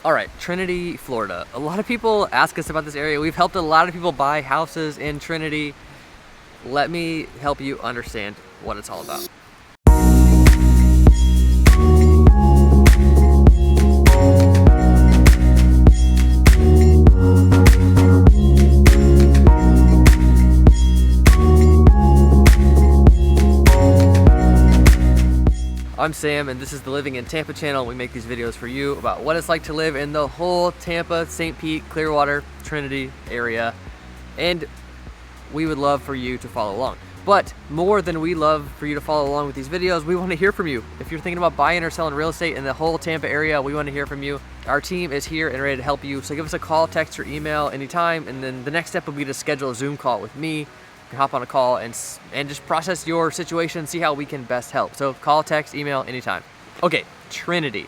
All right, Trinity, Florida. A lot of people ask us about this area. We've helped a lot of people buy houses in Trinity. Let me help you understand what it's all about. I'm Sam, and this is the Living in Tampa channel. We make these videos for you about what it's like to live in the whole Tampa, St. Pete, Clearwater, Trinity area. And we would love for you to follow along. But more than we love for you to follow along with these videos, we want to hear from you. If you're thinking about buying or selling real estate in the whole Tampa area, we want to hear from you. Our team is here and ready to help you. So give us a call, text, or email anytime. And then the next step will be to schedule a Zoom call with me. You can hop on a call and just process your situation, see how we can best help. So call, text, email, anytime. Okay, Trinity.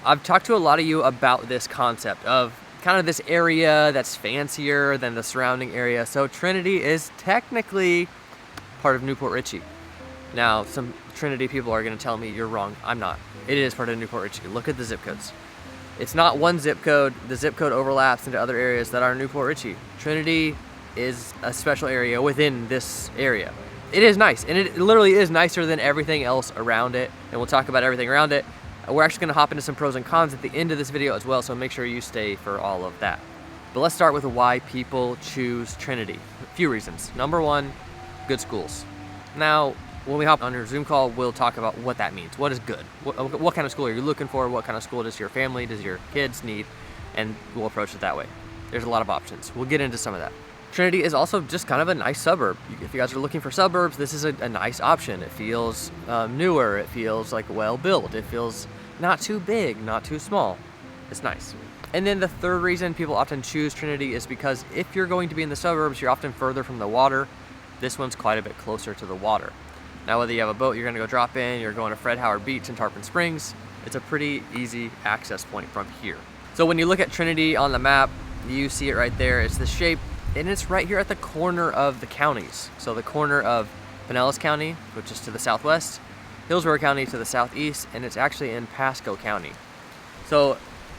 I've talked to a lot of you about this concept of kind of this area that's fancier than the surrounding area. So Trinity is technically part of Newport Richey. Now, some Trinity people are gonna tell me you're wrong. I'm not. It is part of Newport Richey. Look at the zip codes. It's not one zip code. The zip code overlaps into other areas that are Newport Richey. Trinity is a special area within this area. It is nice, and it literally is nicer than everything else around it, and we'll talk about everything around it. We're actually gonna hop into some pros and cons at the end of this video as well, so make sure you stay for all of that. But let's start with why people choose Trinity. A few reasons. Number one, good schools. Now, when we hop on your Zoom call, we'll talk about what that means. What is good? What kind of school are you looking for? What kind of school does your family, does your kids need? And we'll approach it that way. There's a lot of options. We'll get into some of that. Trinity is also just kind of a nice suburb. If you guys are looking for suburbs, this is a nice option. It feels newer. It feels like well built. It feels not too big, not too small. It's nice. And then the third reason people often choose Trinity is because if you're going to be in the suburbs, you're often further from the water. This one's quite a bit closer to the water. Now, whether you have a boat, you're gonna go drop in, you're going to Fred Howard Beach in Tarpon Springs, it's a pretty easy access point from here. So when you look at Trinity on the map, you see it right there. It's the shape. And it's right here at the corner of the counties. So the corner of Pinellas County, which is to the southwest, Hillsborough County to the southeast, and it's actually in Pasco County. So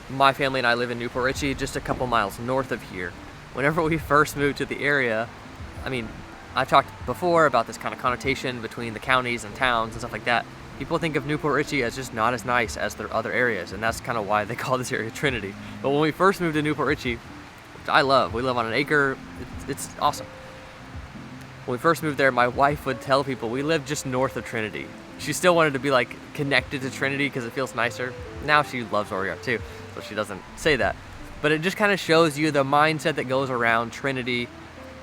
my family and I live in Newport Richey, just a couple miles north of here. Whenever we first moved to the area, I mean, I've talked before about this kind of connotation between the counties and towns and stuff like that. People think of Newport Richey as just not as nice as their other areas, and that's kind of why they call this area Trinity. But when we first moved to Newport Richey, I love. We live on an acre. It's awesome. When we first moved there, my wife would tell people we live just north of Trinity. She still wanted to be like connected to Trinity because it feels nicer. Now she loves where we are too, so she doesn't say that. But it just kind of shows you the mindset that goes around Trinity.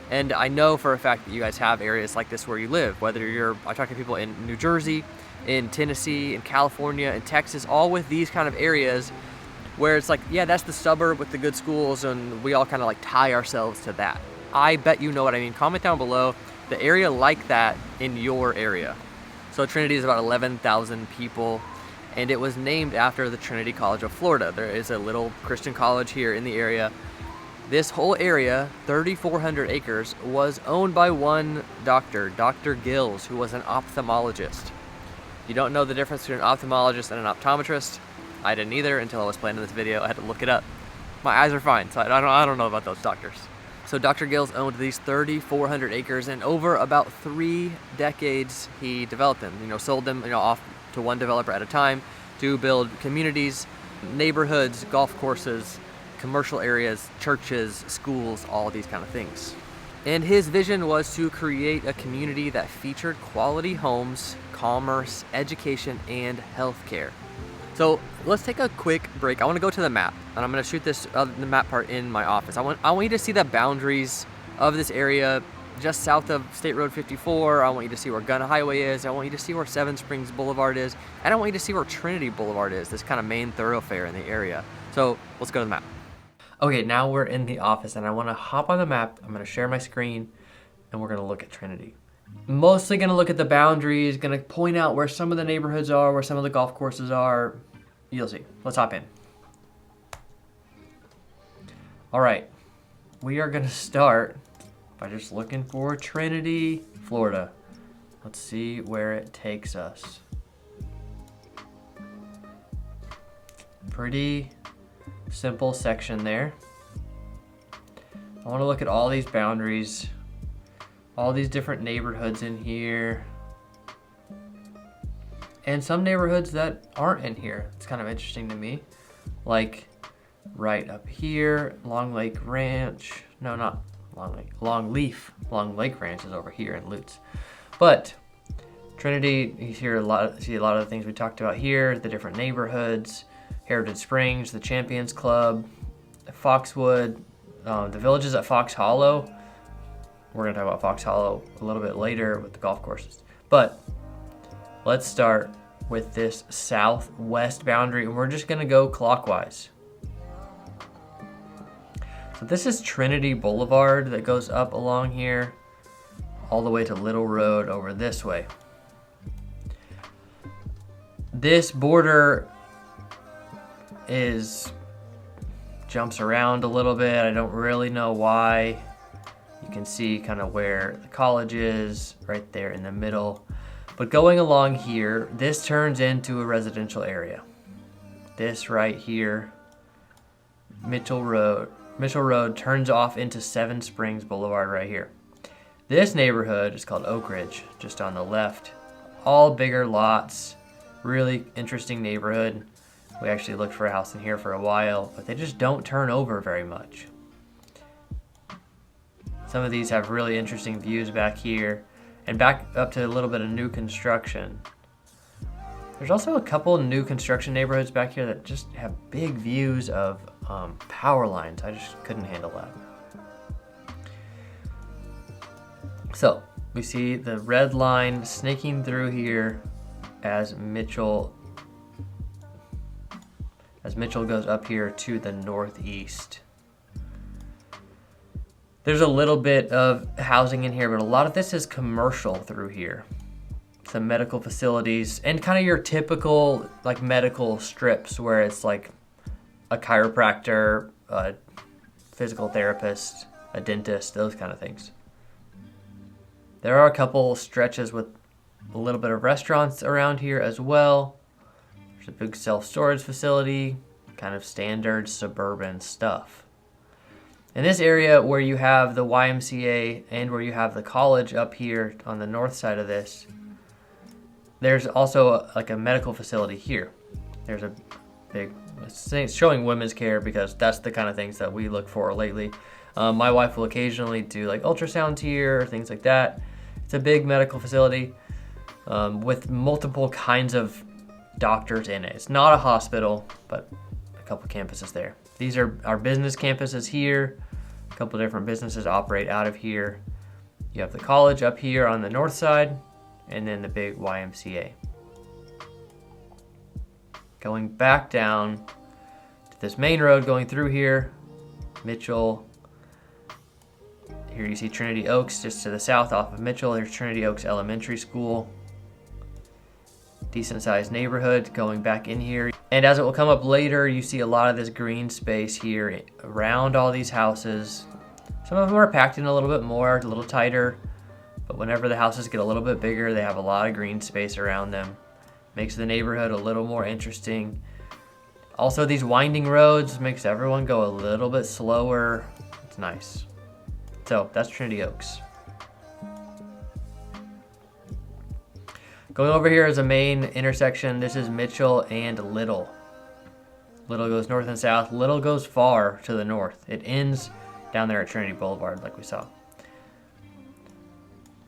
And I know for a fact that you guys have areas like this where you live, whether I talk to people in New Jersey, in Tennessee, in California, in Texas, all with these kind of areas where it's like, yeah, that's the suburb with the good schools, and we all kind of like tie ourselves to that. I bet you know what I mean. Comment down below the area like that in your area. So Trinity is about 11,000 people, and it was named after the Trinity College of Florida. There is a little Christian college here in the area. This whole area, 3,400 acres, was owned by one doctor, Dr. Gills, who was an ophthalmologist. You don't know the difference between an ophthalmologist and an optometrist? I didn't either until I was planning this video. I had to look it up. My eyes are fine, so I don't know about those doctors. So Dr. Gills owned these 3,400 acres, and over about 3 decades, he developed them. Sold them, off to one developer at a time to build communities, neighborhoods, golf courses, commercial areas, churches, schools, all these kind of things. And his vision was to create a community that featured quality homes, commerce, education, and healthcare. So let's take a quick break. I want to go to the map, and I'm going to shoot this the map part in my office. I want you to see the boundaries of this area just south of State Road 54. I want you to see where Gunna Highway is. I want you to see where Seven Springs Boulevard is. And I want you to see where Trinity Boulevard is, this kind of main thoroughfare in the area. So let's go to the map. Okay, now we're in the office, and I want to hop on the map. I'm going to share my screen, and we're going to look at Trinity. Mostly going to look at the boundaries, going to point out where some of the neighborhoods are, where some of the golf courses are. You'll see. Let's hop in. All right, we are going to start by just looking for Trinity, Florida. Let's see where it takes us. Pretty simple section there. I want to look at all these boundaries, all these different neighborhoods in here, and some neighborhoods that aren't in here. It's kind of interesting to me. Like right up here, Long Lake Ranch. No, not Long Lake. Long Lake Ranch is over here in Lutz. But Trinity, you see a lot of the things we talked about here, the different neighborhoods, Heritage Springs, the Champions Club, Foxwood, the villages at Fox Hollow. We're gonna talk about Fox Hollow a little bit later with the golf courses. But let's start with this southwest boundary, and we're just gonna go clockwise. So this is Trinity Boulevard that goes up along here, all the way to Little Road over this way. This border jumps around a little bit. I don't really know why. You can see kind of where the college is, right there in the middle. But going along here, this turns into a residential area. This right here, Mitchell Road turns off into Seven Springs Boulevard right here. This neighborhood is called Oak Ridge, just on the left. All bigger lots, really interesting neighborhood. We actually looked for a house in here for a while, but they just don't turn over very much. Some of these have really interesting views back here, and back up to a little bit of new construction. There's also a couple new construction neighborhoods back here that just have big views of power lines. I just couldn't handle that. So we see the red line snaking through here as Mitchell goes up here to the northeast. There's a little bit of housing in here, but a lot of this is commercial through here. Some medical facilities and kind of your typical like medical strips where it's like a chiropractor, a physical therapist, a dentist, those kind of things. There are a couple stretches with a little bit of restaurants around here as well. There's a big self-storage facility, kind of standard suburban stuff. In this area where you have the YMCA and where you have the college up here on the north side of this, there's also like a medical facility here. There's a big, it's showing women's care because that's the kind of things that we look for lately. My wife will occasionally do like ultrasounds here, things like that. It's a big medical facility with multiple kinds of doctors in it. It's not a hospital, but a couple campuses there. These are our business campuses here. A couple different businesses operate out of here. You have the college up here on the north side, and then the big YMCA. Going back down to this main road going through here, Mitchell. Here you see Trinity Oaks just to the south off of Mitchell. There's Trinity Oaks Elementary School. Decent sized neighborhood going back in here. And as it will come up later, you see a lot of this green space here around all these houses. Some of them are packed in a little bit more, a little tighter, but whenever the houses get a little bit bigger, they have a lot of green space around them. Makes the neighborhood a little more interesting. Also, these winding roads makes everyone go a little bit slower. It's nice. So that's Trinity Oaks. Going over here is a main intersection. This is Mitchell and Little. Little goes north and south. Little goes far to the north. It ends down there at Trinity Boulevard like we saw.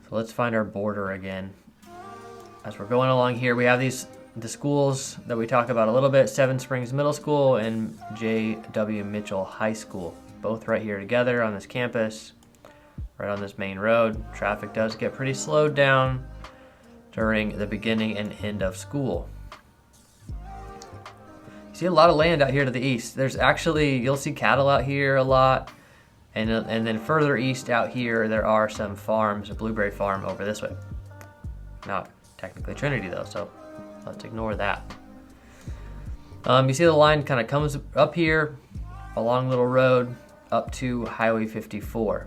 So let's find our border again. As we're going along here, we have the schools that we talk about a little bit. Seven Springs Middle School and J.W. Mitchell High School. Both right here together on this campus, right on this main road. Traffic does get pretty slowed down during the beginning and end of school. You see a lot of land out here to the east. There's actually, you'll see cattle out here a lot. And then further east out here, there are some farms, a blueberry farm over this way. Not technically Trinity though, so let's ignore that. You see the line kind of comes up here along Little Road up to Highway 54.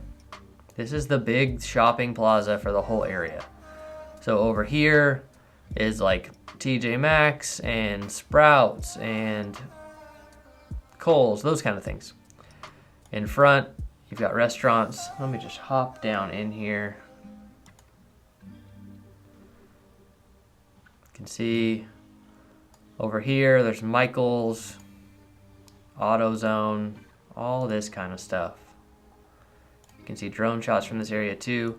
This is the big shopping plaza for the whole area. So over here is like TJ Maxx and Sprouts and Kohl's, those kind of things. In front, you've got restaurants. Let me just hop down in here. You can see over here, there's Michael's, AutoZone, all this kind of stuff. You can see drone shots from this area too.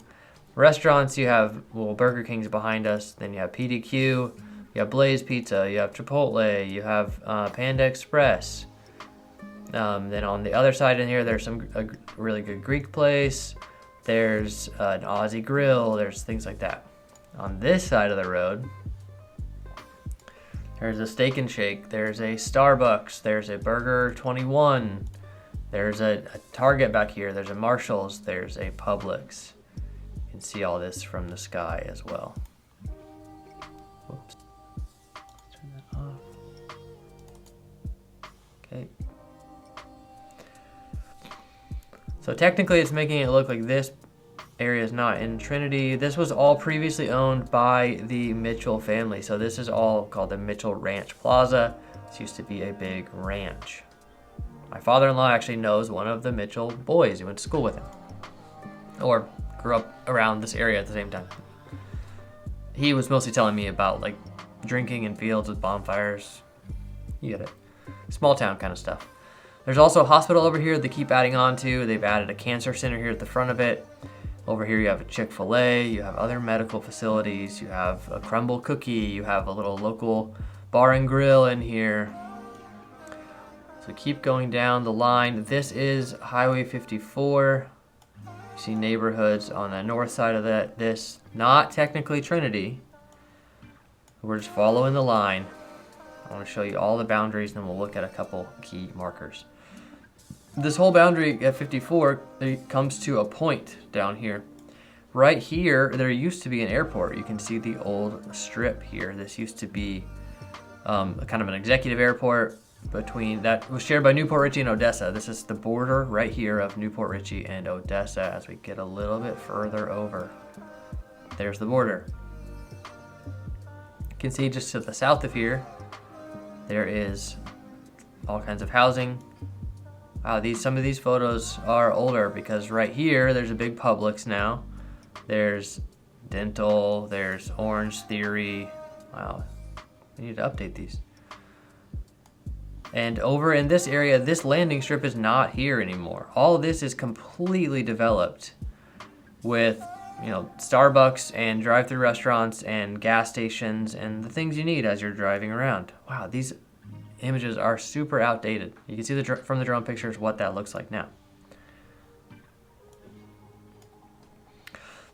Restaurants, you have, well, Burger King's behind us. Then you have PDQ, you have Blaze Pizza, you have Chipotle, you have Panda Express. Then on the other side in here, there's a really good Greek place. There's an Aussie grill. There's things like that. On this side of the road, there's a Steak and Shake. There's a Starbucks. There's a Burger 21. There's a Target back here. There's a Marshall's. There's a Publix. You can see all this from the sky as well. Whoops. Turn that off. Okay. So technically it's making it look like this area is not in Trinity. This was all previously owned by the Mitchell family. So this is all called the Mitchell Ranch Plaza. This used to be a big ranch. My father-in-law actually knows one of the Mitchell boys. He went to school with him. Or grew up around this area at the same time. He was mostly telling me about like drinking in fields with bonfires. You get it. Small town kind of stuff. There's also a hospital over here they keep adding on to. They've added a cancer center here at the front of it. Over here you have a Chick-fil-A, you have other medical facilities, you have a Crumble Cookie, you have a little local bar and grill in here. So keep going down the line. This is Highway 54. You see neighborhoods on the north side of this, not technically Trinity. We're just following the line. I want to show you all the boundaries, then we'll look at a couple key markers. This whole boundary at 54 it comes to a point down here. Right here, there used to be an airport. You can see the old strip here. This used to be kind of an executive airport that was shared by Newport Richey and Odessa. This is the border right here of Newport Richey and Odessa as we get a little bit further over. There's the border. You can see just to the south of here, there is all kinds of housing. Wow, some of these photos are older because right here, there's a big Publix now. There's Dental, there's Orange Theory. Wow, we need to update these. And over in this area, this landing strip is not here anymore. All of this is completely developed with, Starbucks and drive-through restaurants and gas stations and the things you need as you're driving around. Wow, these images are super outdated. You can see from the drone pictures what that looks like now.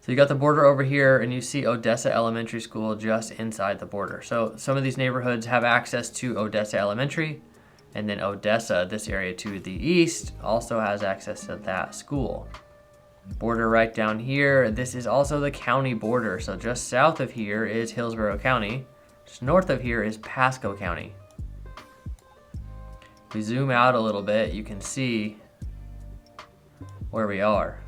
So you got the border over here and you see Odessa Elementary School just inside the border. So some of these neighborhoods have access to Odessa Elementary, and then Odessa, this area to the east, also has access to that school. Border right down here, this is also the county border. So just south of here is Hillsborough County. Just north of here is Pasco County. If we zoom out a little bit, you can see where we are.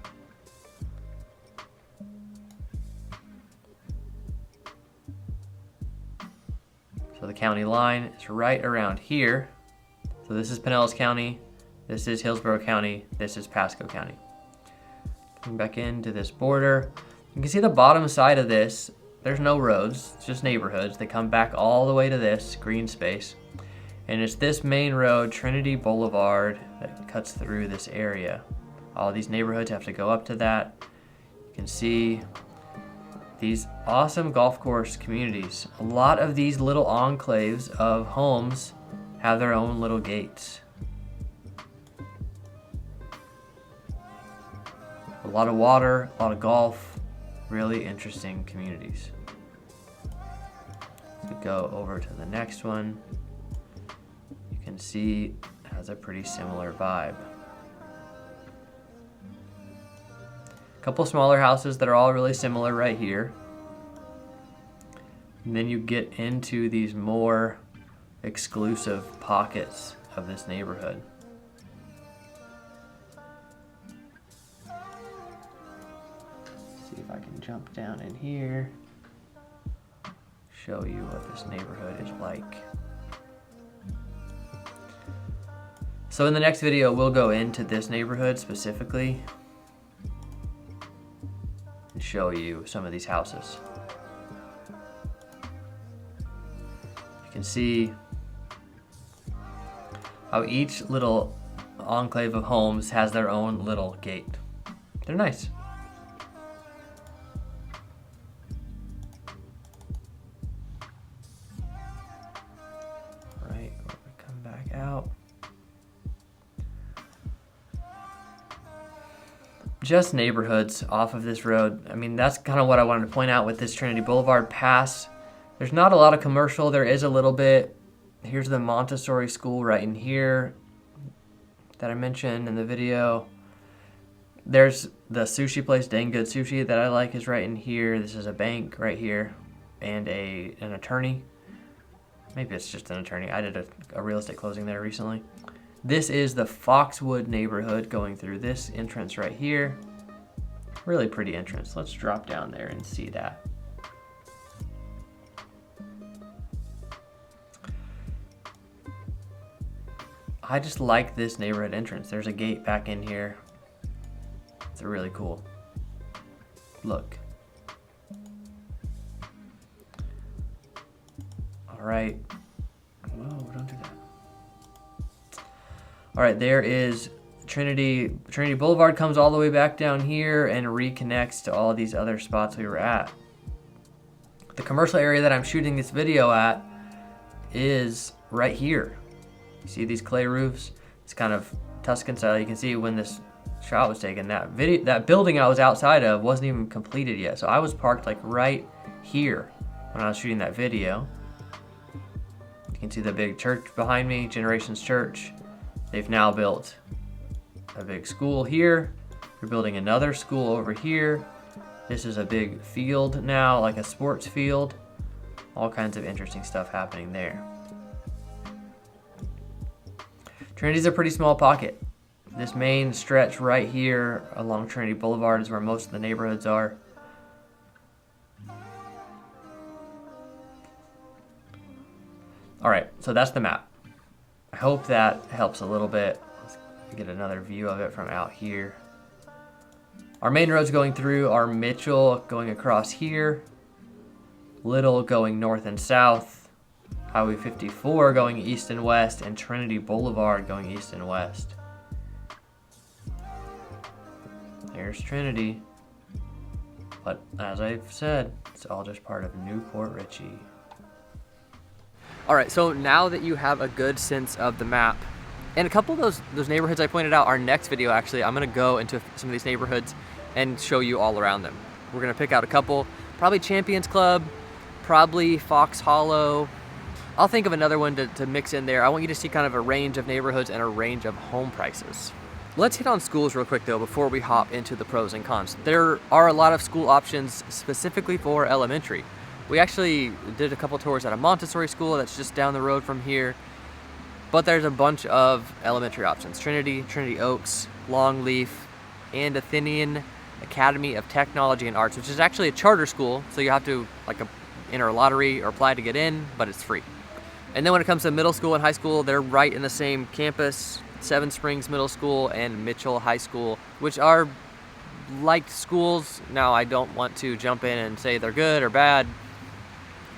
So the county line is right around here. So this is Pinellas County, this is Hillsborough County, this is Pasco County. Coming back into this border, you can see the bottom side of this, there's no roads, it's just neighborhoods. They come back all the way to this green space. And it's this main road, Trinity Boulevard, that cuts through this area. All these neighborhoods have to go up to that. You can see these awesome golf course communities. A lot of these little enclaves of homes have their own little gates. A lot of water, a lot of golf, really interesting communities. Let's go over to the next one. You can see it has a pretty similar vibe. A couple smaller houses that are all really similar right here. And then you get into these more exclusive pockets of this neighborhood. See if I can jump down in here, show you what this neighborhood is like. So in the next video, we'll go into this neighborhood specifically and show you some of these houses. You can see how each little enclave of homes has their own little gate. They're nice. Right, come back out. Just neighborhoods off of this road. I mean, that's kind of what I wanted to point out with this Trinity Boulevard pass. There's not a lot of commercial. There is a little bit. Here's the Montessori school right in here that I mentioned in the video. There's the sushi place, Dang Good Sushi, that I like is right in here. This is a bank right here and an attorney. Maybe it's just an attorney. I did a real estate closing there recently. This is the Foxwood neighborhood going through this entrance right here. Really pretty entrance. Let's drop down there and see that. I just like this neighborhood entrance. There's a gate back in here. It's really cool. Look. All right. Whoa, don't do that. All right, there is Trinity. Trinity Boulevard comes all the way back down here and reconnects to all these other spots we were at. The commercial area that I'm shooting this video at is right here. You see these clay roofs? It's kind of Tuscan style. You can see when this shot was taken, that building I was outside of wasn't even completed yet. So I was parked like right here when I was shooting that video. You can see the big church behind me, Generations Church. They've now built a big school here. They're building another school over here. This is a big field now, like a sports field. All kinds of interesting stuff happening there. Trinity's a pretty small pocket. This main stretch right here along Trinity Boulevard is where most of the neighborhoods are. All right, so that's the map. I hope that helps a little bit. Let's get another view of it from out here. Our main roads going through are Mitchell going across here, Little going north and south, Highway 54 going east and west, and Trinity Boulevard going east and west. There's Trinity. But as I've said, it's all just part of Newport Richey. All right, so now that you have a good sense of the map, and a couple of those neighborhoods I pointed out, our next video actually, I'm gonna go into some of these neighborhoods and show you all around them. We're gonna pick out a couple, probably Champions Club, probably Fox Hollow. I'll think of another one to mix in there. I want you to see kind of a range of neighborhoods and a range of home prices. Let's hit on schools real quick though before we hop into the pros and cons. There are a lot of school options specifically for elementary. We actually did a couple tours at a Montessori school that's just down the road from here. But there's a bunch of elementary options. Trinity, Trinity Oaks, Longleaf, and Athenian Academy of Technology and Arts, which is actually a charter school. So you have to enter a lottery or apply to get in, but it's free. And then when it comes to middle school and high school, they're right in the same campus. Seven Springs Middle School and Mitchell High School, which are liked schools. Now, I don't want to jump in and say they're good or bad.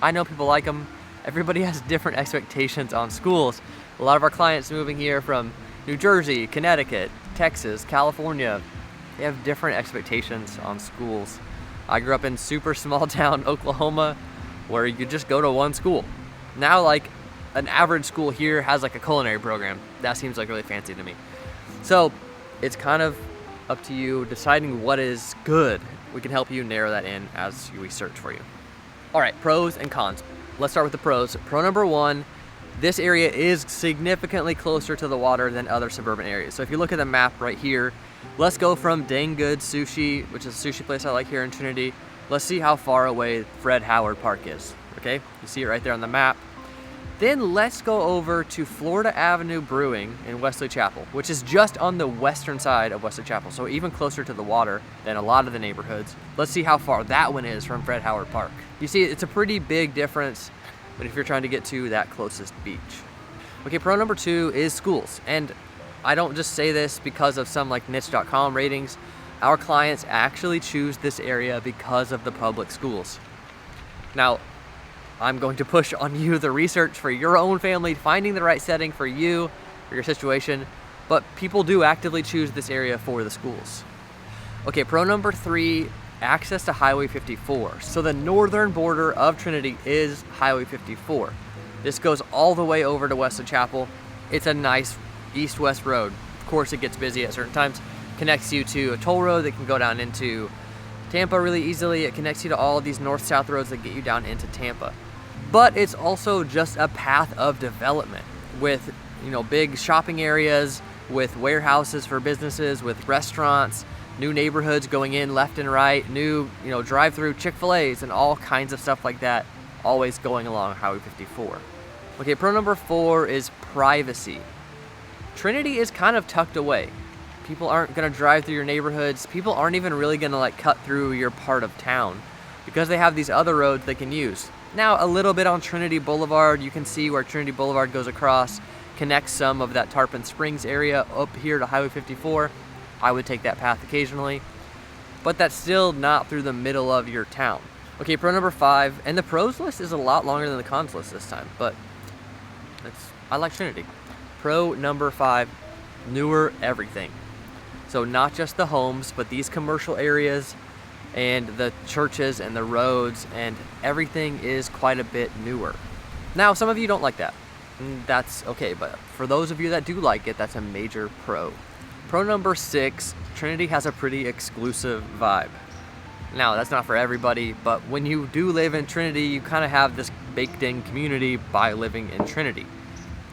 I know people like them. Everybody has different expectations on schools. A lot of our clients moving here from New Jersey, Connecticut, Texas, California, they have different expectations on schools. I grew up in super small town Oklahoma where you could just go to one school. Now, an average school here has a culinary program. That seems really fancy to me. So it's kind of up to you deciding what is good. We can help you narrow that in as we search for you. All right, pros and cons. Let's start with the pros. Pro number one, this area is significantly closer to the water than other suburban areas. So if you look at the map right here, let's go from Dang Good Sushi, which is a sushi place I like here in Trinity. Let's see how far away Fred Howard Park is, okay? You see it right there on the map. Then let's go over to Florida Avenue Brewing in Wesley Chapel, which is just on the western side of Wesley Chapel, so even closer to the water than a lot of the neighborhoods. Let's see how far that one is from Fred Howard Park. You see, it's a pretty big difference, but if you're trying to get to that closest beach. Okay, pro number two is schools. And I don't just say this because of some like niche.com ratings. Our clients actually choose this area because of the public schools. Now, I'm going to push on you the research for your own family, finding the right setting for you, for your situation, but people do actively choose this area for the schools. Okay, pro number 3, access to Highway 54. So the northern border of Trinity is Highway 54. This goes all the way over to Wesley Chapel. It's a nice east-west road. Of course, it gets busy at certain times. Connects you to a toll road that can go down into Tampa really easily. It connects you to all of these north-south roads that get you down into Tampa. But it's also just a path of development with, big shopping areas, with warehouses for businesses, with restaurants, new neighborhoods going in left and right, new, drive-through Chick-fil-A's and all kinds of stuff like that, always going along Highway 54. Okay, pro number 4 is privacy. Trinity is kind of tucked away. People aren't gonna drive through your neighborhoods. People aren't even really gonna cut through your part of town because they have these other roads they can use. Now, a little bit on Trinity Boulevard, you can see where Trinity Boulevard goes across, connects some of that Tarpon Springs area up here to Highway 54. I would take that path occasionally, but that's still not through the middle of your town. Okay, pro number 5, and the pros list is a lot longer than the cons list this time, but I like Trinity. Pro number 5, newer everything. So not just the homes, but these commercial areas and the churches and the roads and everything is quite a bit newer. Now, some of you don't like that. That's okay, but for those of you that do like it, that's a major pro. Pro number 6, Trinity has a pretty exclusive vibe. Now, that's not for everybody, but when you do live in Trinity, you kind of have this baked in community by living in Trinity.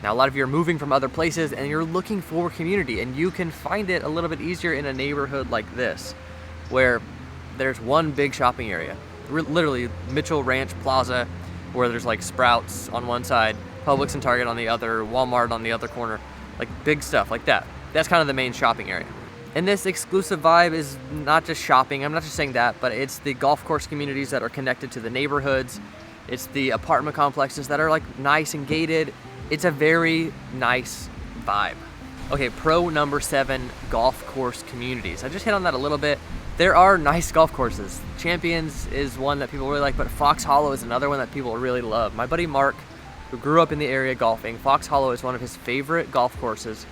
Now, a lot of you are moving from other places and you're looking for community, and you can find it a little bit easier in a neighborhood like this, where there's one big shopping area, literally Mitchell Ranch Plaza, where there's Sprouts on one side, Publix and Target on the other, Walmart on the other corner, big stuff like that. That's kind of the main shopping area. And this exclusive vibe is not just shopping, I'm not just saying that, but it's the golf course communities that are connected to the neighborhoods. It's the apartment complexes that are nice and gated. It's a very nice vibe. Okay, pro number 7, golf course communities. I just hit on that a little bit. There are nice golf courses. Champions is one that people really like, but Fox Hollow is another one that people really love. My buddy Mark, who grew up in the area golfing, Fox Hollow is one of his favorite golf courses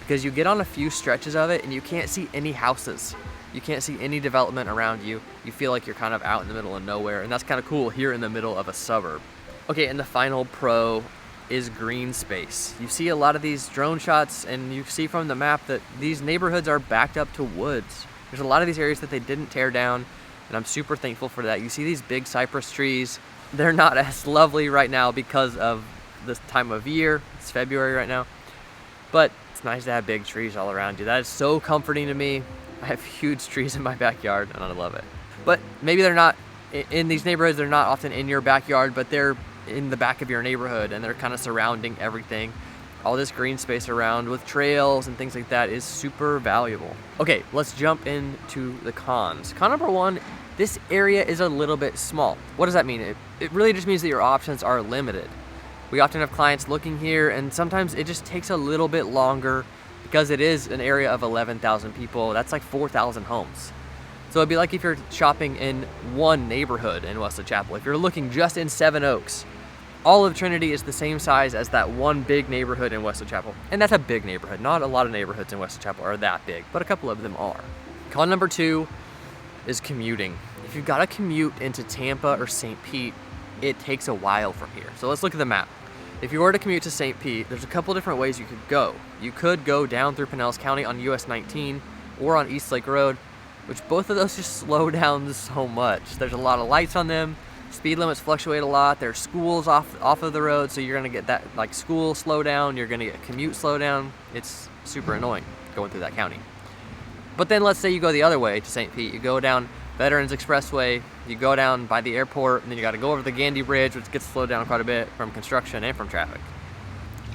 because you get on a few stretches of it and you can't see any houses. You can't see any development around you. You feel like you're kind of out in the middle of nowhere, and that's kind of cool here in the middle of a suburb. Okay, and the final pro is green space. You see a lot of these drone shots and you see from the map that these neighborhoods are backed up to woods. There's a lot of these areas that they didn't tear down, and I'm super thankful for that. You see these big cypress trees. They're not as lovely right now because of this time of year. It's February right now, but it's nice to have big trees all around you. That is so comforting to me. I have huge trees in my backyard and I love it. But maybe they're not in these neighborhoods, they're not often in your backyard, but they're in the back of your neighborhood and they're kind of surrounding everything. All this green space around with trails and things like that is super valuable. Okay, let's jump into the cons. Con number 1, this area is a little bit small. What does that mean? It really just means that your options are limited. We often have clients looking here and sometimes it just takes a little bit longer because it is an area of 11,000 people. That's 4,000 homes. So it'd be like if you're shopping in one neighborhood in Wesley Chapel. If you're looking just in Seven Oaks, all of Trinity is the same size as that one big neighborhood in Wesley Chapel. And that's a big neighborhood. Not a lot of neighborhoods in Wesley Chapel are that big, but a couple of them are. Con number 2 is commuting. If you've got to commute into Tampa or St. Pete, it takes a while from here. So let's look at the map. If you were to commute to St. Pete, there's a couple different ways you could go. You could go down through Pinellas County on US 19 or on East Lake Road, which both of those just slow down so much. There's a lot of lights on them. Speed limits fluctuate a lot. There's schools off of the road, so you're gonna get that school slow down. You're gonna get commute slow down. It's super annoying going through that county. But then let's say you go the other way to St. Pete. You go down Veterans Expressway, you go down by the airport, and then you gotta go over the Gandy Bridge, which gets slowed down quite a bit from construction and from traffic.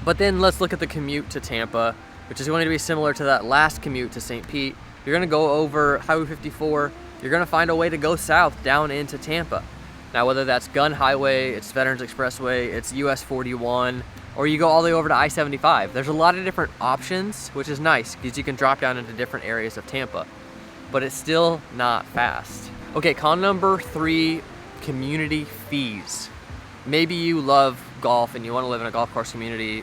But then let's look at the commute to Tampa, which is going to be similar to that last commute to St. Pete. You're gonna go over Highway 54, you're gonna find a way to go south down into Tampa. Now, whether that's Gun Highway, it's Veterans Expressway, it's US 41, or you go all the way over to I-75. There's a lot of different options, which is nice because you can drop down into different areas of Tampa, but it's still not fast. Okay, con number 3, community fees. Maybe you love golf and you want to live in a golf course community,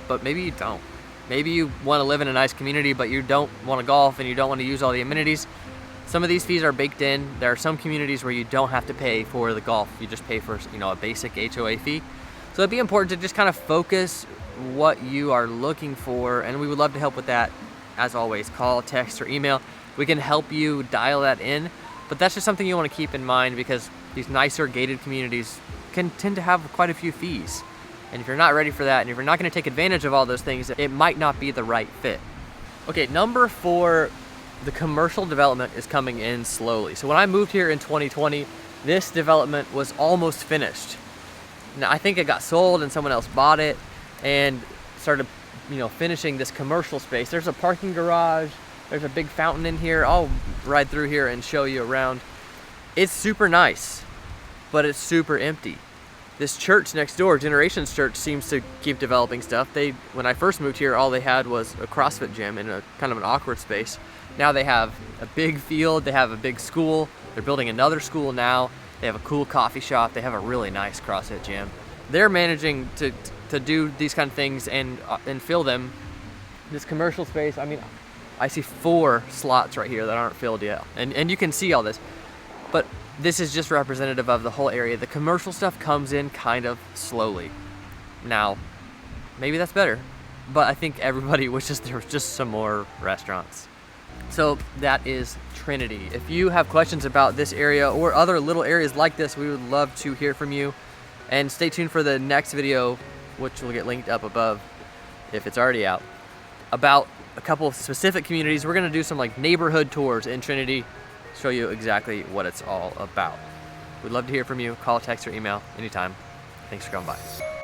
but maybe you don't. Maybe you want to live in a nice community, but you don't want to golf and you don't want to use all the amenities. Some of these fees are baked in. There are some communities where you don't have to pay for the golf. You just pay for, a basic HOA fee. So it'd be important to just kind of focus what you are looking for, and we would love to help with that. As always, call, text, or email. We can help you dial that in, but that's just something you want to keep in mind because these nicer gated communities can tend to have quite a few fees. And if you're not ready for that, and if you're not going to take advantage of all those things, it might not be the right fit. Okay, number 4, the commercial development is coming in slowly. So when I moved here in 2020, this development was almost finished. Now I think it got sold and someone else bought it and started, finishing this commercial space. There's a parking garage, there's a big fountain in here. I'll ride through here and show you around. It's super nice, but it's super empty. This church next door, Generations Church, seems to keep developing stuff. When I first moved here, all they had was a CrossFit gym in a kind of an awkward space. Now they have a big field, they have a big school, they're building another school now, they have a cool coffee shop, they have a really nice CrossFit gym. They're managing to do these kind of things and fill them. This commercial space, I see 4 slots right here that aren't filled yet. And you can see all this, but this is just representative of the whole area. The commercial stuff comes in kind of slowly. Now, maybe that's better, but I think everybody wishes there was just some more restaurants. So that is Trinity. If you have questions about this area or other little areas like this, we would love to hear from you. And stay tuned for the next video, which will get linked up above if it's already out, about a couple of specific communities. We're gonna do some neighborhood tours in Trinity, show you exactly what it's all about. We'd love to hear from you. Call, text, or email anytime. Thanks for coming by.